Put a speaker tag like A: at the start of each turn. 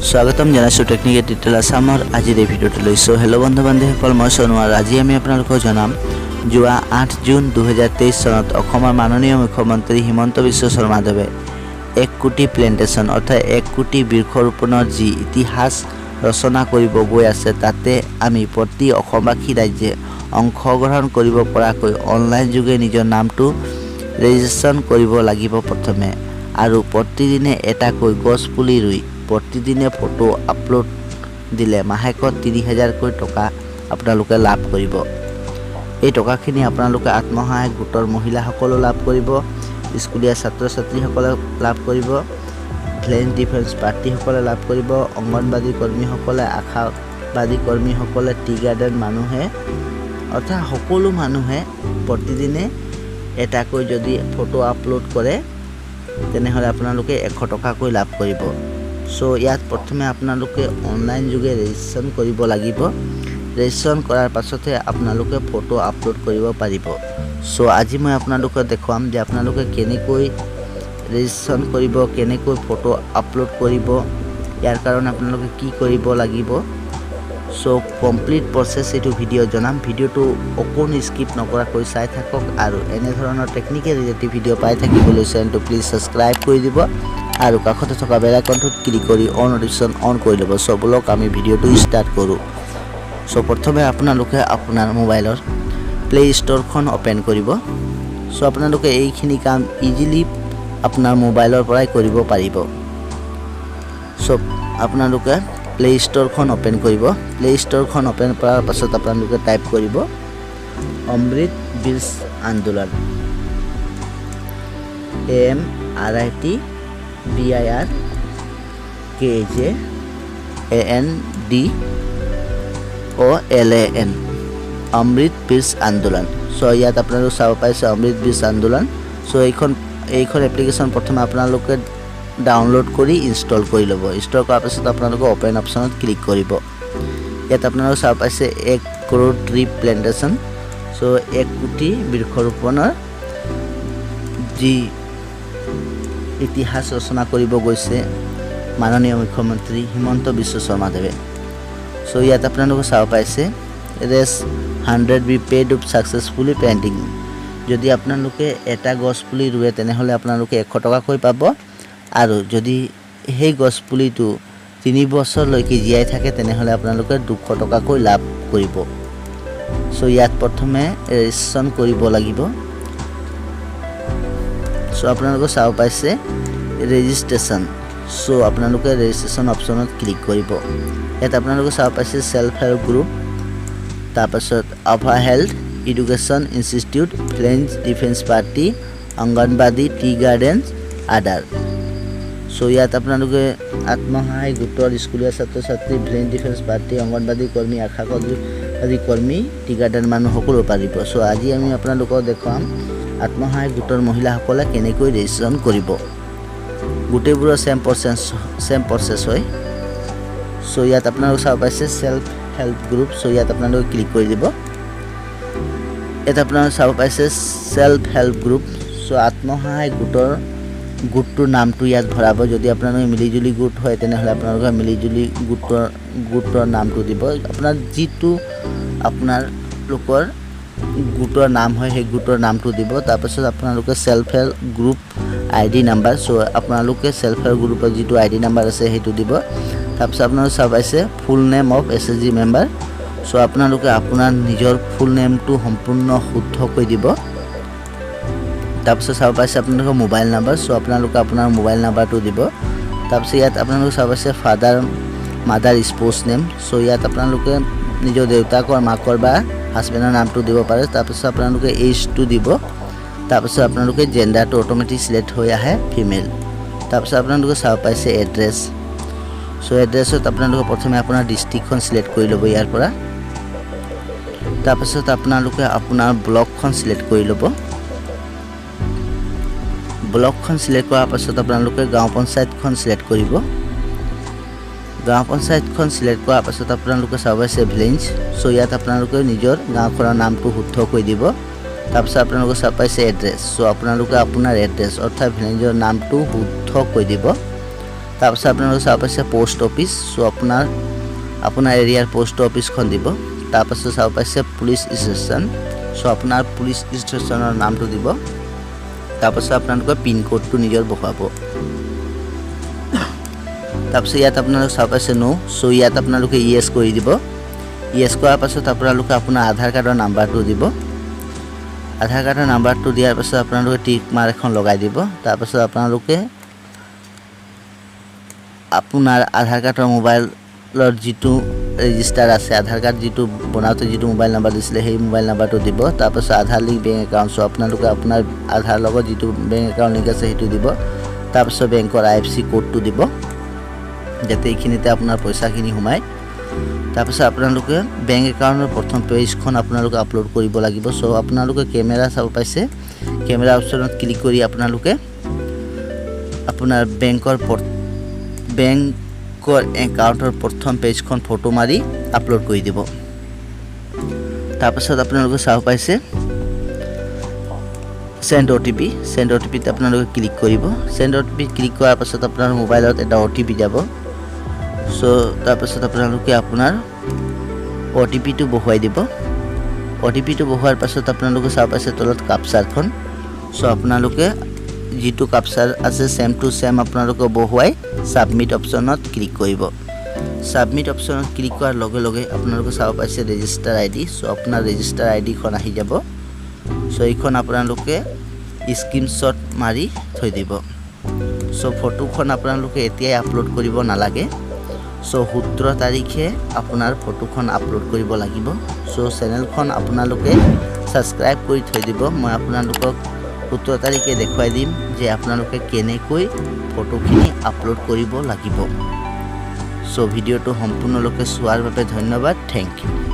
A: স্বাগতম জানাইছোঁ technical detail আসামৰ আজিৰ এই ভিডিঅ'টো লৈছোঁ। হেল্ল' বন্ধু বান্ধৱীসকল, মই সোণোৱাৰ। আজি আমি আপোনালোকক জনাম যোৱা 8 জুন 2023 চনত অসমৰ মাননীয় মুখ্যমন্ত্ৰী হিমন্ত বিশ্ব শৰ্মাদেৱে 1 কোটি প্লেণ্টেশ্যন অৰ্থাৎ 1 কোটি বৃক্ষৰোপণৰ যি ইতিহাস ৰচনা কৰিব গৈ আছে, তাতে আমি প্ৰতি অসমবাসী ৰাইজে অংশগ্ৰহণ কৰিব পৰাকৈ অনলাইন যোগে নিজৰ নামটো ৰেজিষ্ট্ৰেশ্যন কৰিব লাগিব প্ৰথমে, আৰু প্ৰতিদিনে এটাকৈ গছ পুলি ৰুই প্ৰতিদিনে ফটো আপলোড দিলে মাহেকত 30,000কৈ টকা আপোনালোকে লাভ কৰিব। এই টকাখিনি আপোনালোকে আত্মসহায়ক গোটৰ মহিলাসকলেও লাভ কৰিব, স্কুলীয়া ছাত্ৰ ছাত্ৰীসকলে লাভ কৰিব, ভিলেজ ডিফেন্স পাৰ্টিসকলে লাভ কৰিব, অংগনবাদী কৰ্মীসকলে, আশাবাদী কৰ্মীসকলে, টি গাৰ্ডেন মানুহে, অৰ্থাৎ সকলো মানুহে প্ৰতিদিনে এটাকৈ যদি ফটো আপলোড কৰে তেনেহ'লে আপোনালোকে 100 টকাকৈ লাভ কৰিব। সো ইয়াত প্ৰথমে আপোনালোকে অনলাইন যোগে ৰেজিষ্ট্ৰেশ্যন কৰিব লাগিব। ৰেজিষ্ট্ৰেশ্যন কৰাৰ পাছতহে আপোনালোকে ফটো আপলোড কৰিব পাৰিব। সো আজি মই আপোনালোকক দেখুৱাম যে আপোনালোকে কেনেকৈ ৰেজিষ্ট্ৰেশ্যন কৰিব, কেনেকৈ ফটো আপলোড কৰিব, ইয়াৰ কাৰণে আপোনালোকে কি কৰিব লাগিব। সো কমপ্লিট প্ৰচেছ এইটো ভিডিঅ' জনাম। ভিডিঅ'টো অকণো স্কিপ নকৰাকৈ চাই থাকক, আৰু এনেধৰণৰ টেকনিকেল ৰিলেটিভ ভিডিঅ' পাই থাকিবলৈ চেনেলটো প্লিজ ছাবস্ক্ৰাইব কৰি দিব আৰু কাষতে থকা বেল আইকনটোত ক্লিক কৰি অন নটিফিকেশ্যন অন কৰি ল'ব। সো বলক আমি ভিডিঅ'টো ষ্টাৰ্ট কৰোঁ। সো প্ৰথমে আপোনালোকে আপোনাৰ মোবাইলৰ প্লে ষ্ট'ৰখন অ'পেন কৰিব। সো আপোনালোকে এইখিনি কাম ইজিলি আপোনাৰ মোবাইলৰ পৰাই কৰিব পাৰিব। সো আপোনালোকে প্লে ষ্ট'ৰখন অ'পেন কৰিব। প্লে ষ্ট'ৰখন অ'পেন কৰাৰ পাছত আপোনালোকে টাইপ কৰিব অমৃত বীজ আন্দোলন, AMRITBIRKJANDOLAN, অমৃত বীজ আন্দোলন। সো ইয়াত আপোনালোকে চাব পাইছে অমৃত বীজ আন্দোলন। সো এইখন এপ্লিকেশ্যন প্ৰথমে আপোনালোকে ডাউনলোড কৰি ইনষ্টল কৰি ল'ব। ইনষ্টল কৰাৰ পাছত আপোনালোকে অ'পেন অপশ্যনত ক্লিক কৰিব। ইয়াত আপোনালোকে চাব পাইছে 1 crore ট্ৰি প্লেণ্টেশ্যন। সো 1 কোটি বৃক্ষৰোপণৰ যি ইতিহাস ৰচনা কৰিব গৈছে মাননীয় মুখ্যমন্ত্ৰী হিমন্ত বিশ্ব শৰ্মাদেৱে। সো ইয়াত আপোনালোকে চাব পাইছে ৰেছ 100 be paid of successfully painting. যদি আপোনালোকে এটা গছ পুলি ৰুৱে তেনেহ'লে আপোনালোকে 100 টকাকৈ পাব, আৰু যদি সেই গছ পুলিটো 3 বছৰলৈকে জীয়াই থাকে তেনেহ'লে আপোনালোকে 200 টকাকৈ লাভ কৰিব। সো ইয়াত প্ৰথমে ৰেজিষ্ট্ৰেশ্যন কৰিব লাগিব। সো আপোনালোকে চাব পাইছে ৰেজিষ্ট্ৰেশ্যন। সো আপোনালোকে ৰেজিষ্ট্ৰেশ্যন অপশ্যনত ক্লিক কৰিব। ইয়াত আপোনালোকে চাব পাইছে ছেল্ফ হেল্প গ্ৰুপ, তাৰপাছত আভা health education institute, village defence party, Anganwadi, tea garden other. So ইয়াত আপোনালোকে আত্মসহায়ক গোটৰ, স্কুলীয়া ছাত্ৰ ছাত্ৰী, ভিলেজ ডিফেন্স পাৰ্টি, অংগনবাদী কৰ্মী, আশাবাদী কৰ্মী, টি গাৰ্ডেন মানুহ সকলো পাৰিব। সো আজি আমি আপোনালোকক দেখুৱাম আত্মসহায়ক গোটৰ মহিলাসকলে কেনেকৈ ৰেজিষ্ট্ৰেশ্যন কৰিব। গোটেইবোৰৰ ছেম প্ৰচেছ হয়। সো ইয়াত আপোনালোকে চাব পাইছে ছেল্ফ হেল্প গ্ৰুপ। সো ইয়াত আপোনালোকে ক্লিক কৰি দিব। ইয়াত আপোনালোকে চাব পাইছে ছেল্ফ হেল্প গ্ৰুপ। সো আত্মসহায়ক গোটটোৰ নামটো ইয়াত ভৰাব। যদি আপোনালোকে মিলিজুলি গোট হয় তেনেহ'লে আপোনালোকে মিলিজুলি গোটৰ নামটো দিব। আপোনাৰ যিটো আপোনালোকৰ গোটৰ নাম হয় সেই গোটৰ নামটো দিব। তাৰপাছত আপোনালোকে self help group ID number. So আপোনালোকে ছেল্ফ হেল্প গ্ৰুপৰ যিটো ID নাম্বাৰ আছে সেইটো দিব। তাৰপিছত আপোনালোকে চাব পাইছে full name of SHG member. So আপোনালোকে আপোনাৰ নিজৰ ফুল নেমটো সম্পূৰ্ণ শুদ্ধকৈ দিব। তাৰপিছত চাব পাইছে আপোনালোকৰ মোবাইল নাম্বাৰ। সো আপোনালোকে আপোনাৰ মোবাইল নাম্বাৰটো দিব। তাৰপিছত ইয়াত আপোনালোকে চাব পাইছে ফাদাৰ মাদাৰ স্পৌছ নেম। সো ইয়াত আপোনালোকে নিজৰ দেউতাকৰ, মাকৰ বা হাজবেণ্ডৰ নামটো দিব পাৰে। তাৰপিছত আপোনালোকে এইজটো দিব। তাৰপিছত আপোনালোকে জেণ্ডাৰটো অট'মেটিক চিলেক্ট হৈ আহে ফিমেল। তাৰপিছত আপোনালোকে চাব পাইছে এড্ৰেছ। সো এড্ৰেছত আপোনালোকে প্ৰথমে আপোনাৰ ডিষ্ট্ৰিক্টখন চিলেক্ট কৰি ল'ব ইয়াৰ পৰা। তাৰপিছত আপোনালোকে আপোনাৰ ব্লকখন চিলেক্ট কৰি ল'ব। ব্লকখন চিলেক্ট কৰাৰ পাছত আপোনালোকে গাঁও পঞ্চায়তখন চিলেক্ট কৰিব। গাঁও পঞ্চায়তখন চিলেক্ট কৰাৰ পাছত আপোনালোকে চাব পাইছে ভিলেজ। সো ইয়াত আপোনালোকে নিজৰ গাঁওখনৰ নামটো শুদ্ধকৈ দিব। তাৰপিছত আপোনালোকে চাব পাইছে এড্ৰেছ। সো আপোনালোকে আপোনাৰ এড্ৰেছ অৰ্থাৎ ভিলেজৰ নামটো শুদ্ধকৈ দিব। তাৰপিছত আপোনালোকে চাব পাইছে পোষ্ট অফিচ। চ' আপোনাৰ এৰিয়াৰ পোষ্ট অফিচখন দিব। তাৰপাছত চাব পাইছে পুলিচ ষ্টেচন। চ' আপোনাৰ পুলিচ ষ্টেচনৰ নামটো দিব। তাৰপাছত আপোনালোকে পিন কোডটো নিজৰ বহাব। তাৰপিছত ইয়াত আপোনালোকে চাব পাইছে নো। চ' ইয়াত আপোনালোকে ইয়েছ কৰি দিব। ইয়েছ কৰাৰ পাছত আপোনালোকে আপোনাৰ আধাৰ কাৰ্ডৰ নাম্বাৰটো দিব। আধাৰ কাৰ্ডৰ নাম্বাৰটো দিয়াৰ পাছত আপোনালোকে টিক মাৰ্ক এখন লগাই দিব। তাৰপাছত আপোনালোকে আপোনাৰ আধাৰ কাৰ্ডৰ মোবাইলৰ যিটো ৰেজিষ্টাৰ আছে, আধাৰ কাৰ্ড যিটো বনাওঁতে যিটো মোবাইল নাম্বাৰ দিছিলে সেই মোবাইল নাম্বাৰটো দিব। তাৰপাছত আধাৰ লিংক বেংক একাউণ্ট। চ' আপোনালোকে আপোনাৰ আধাৰ লগত যিটো বেংক একাউণ্ট লিংক আছে সেইটো দিব। তাৰপাছত বেংকৰ IFSC কোডটো দিব, যাতে এইখিনিতে আপোনাৰ পইচাখিনি সোমায়। তাৰপাছত আপোনালোকে বেংক একাউণ্টৰ প্ৰথম পেজখন আপোনালোকে আপলোড কৰিব লাগিব। চ' আপোনালোকে কেমেৰা চাব পাইছে, কেমেৰা অপশ্যনত ক্লিক কৰি আপোনালোকে আপোনাৰ বেংকৰ একাউণ্টৰ প্ৰথম পেজখন ফটো মাৰি আপলোড কৰি দিব। তাৰপাছত আপোনালোকে চাব পাইছে চেণ্ড OTP। চেণ্ড OTPত আপোনালোকে ক্লিক কৰিব। চেণ্ড OTP ক্লিক কৰাৰ পাছত আপোনাৰ মোবাইলত এটা OTP যাব। চ' তাৰপাছত আপোনালোকে আপোনাৰ OTPটো বহুৱাই দিব। OTPটো বহুৱাৰ পাছত আপোনালোকে চাব পাইছে তলত কাপচাৰখন। চ' আপোনালোকে যিটো কাপচাৰ আছে চেম টু চেম আপোনালোকে বহুৱাই ছাবমিট অপশ্যনত ক্লিক কৰিব। ছাবমিট অপশ্যনত ক্লিক কৰাৰ লগে লগে আপোনালোকে চাব পাইছে ৰেজিষ্টাৰ ID। চ' আপোনাৰ ৰেজিষ্টাৰ IDখন আহি যাব। চ' এইখন আপোনালোকে স্ক্ৰীনশ্বট মাৰি থৈ দিব। চ' ফটোখন আপোনালোকে এতিয়াই আপলোড কৰিব নালাগে। চ' 17 তাৰিখে আপোনাৰ ফটোখন আপলোড কৰিব লাগিব। চ' চেনেলখন আপোনালোকে ছাবস্ক্ৰাইব কৰি থৈ দিব। মই আপোনালোকক 17 তাৰিখে দেখুৱাই দিম যে আপোনালোকে কেনেকৈ ফটোখিনি আপলোড কৰিব লাগিব। চ' ভিডিঅ'টো সম্পূৰ্ণৰূপে চোৱাৰ বাবে ধন্যবাদ। Thank U.